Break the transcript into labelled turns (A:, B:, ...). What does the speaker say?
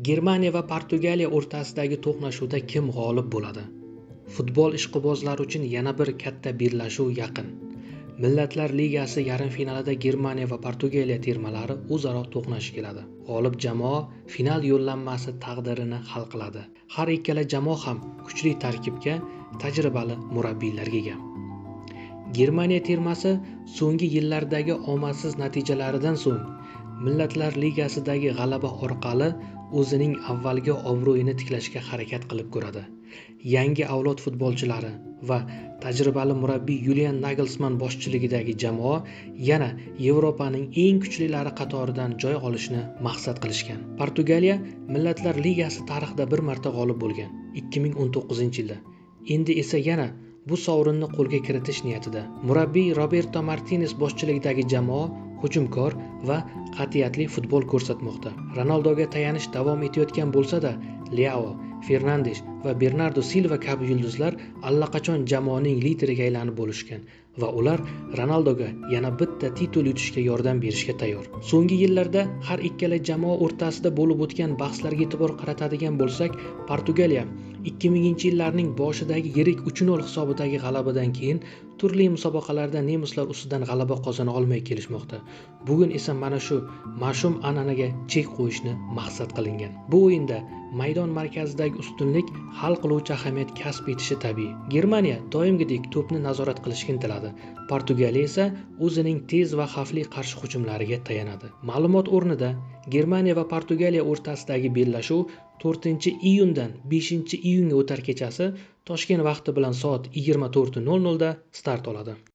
A: Germaniya va Portugaliya o'rtasidagi to'qnashuvda kim g'olib bo'ladi? Futbol ishqibozlari uchun yana bir katta bellashuv yaqin. Millatlar Ligasi yarim finalida Germaniya va Portugaliya termalari o'zaro to'qnash keladi. G'olib jamoa final yo'llanmasi taqdirini hal qiladi. Har ikkala jamoa ham kuchli tarkibga, tajribali murabbiylarga ega. Germaniya termasi so'nggi yillardagi omadsiz natijalaridan so'ng Millatlar Ligasidagi g'alaba orqali o'zining avvalgi obro'yini tiklashga harakat qilib ko'radi. Yangi avlod futbolchilari va tajribali murabbiy Julian Nagelsmann boshchiligidagi jamoa yana Yevropaning eng kuchlilari qatoridan joy olishni maqsad qilishgan. Portugaliya Millatlar Ligasi tarixida bir marta g'olib bo'lgan, 2019-yilda. Endi esa yana bu sovrinni qo'lga kiritish niyatida. Murabbiy Roberto Martinez boshchiligidagi jamoa hujumkor va qat'iyatli futbol ko'rsatmoqda. Ronaldoga tayanish davom etayotgan bo'lsa-da, Leao, Fernandes va Bernardo Silva kabi yulduzlar allaqachon jamoaning lideriga aylanib bo'lishgan va ular Ronaldoga yana bitta titul yutishga yordam berishga tayyor. So'nggi yillarda har ikkala jamoa o'rtasida bo'lib o'tgan bahslarga e'tibor qaratadigan bo'lsak, Portugaliya 2000-yillarning boshidagi yirik 3-0 hisobidagi g'alabadan keyin turli musobaqalarda nemislar ustidan g'alaba qozona olmay kelishmoqda. Bugun esa mana shu mash'um an'anaga chek qo'yishni maqsad qilingan. Bu o'yinda maydon markazidagi ustunlik hal qiluvchi ahamiyat kasb etishi tabiiy. Germaniya doimgidek to'pni nazorat qilishga intiladi. Portugaliya esa o'zining tez va xavfli qarshi hujumlariga tayanadi. Ma'lumot o'rnida, Germaniya va Portugaliya o'rtasidagi bellashuv 4-iyundan 5-iyunga o'tar kechasi Toshkent vaqti bilan soat 24:00 da start oladi.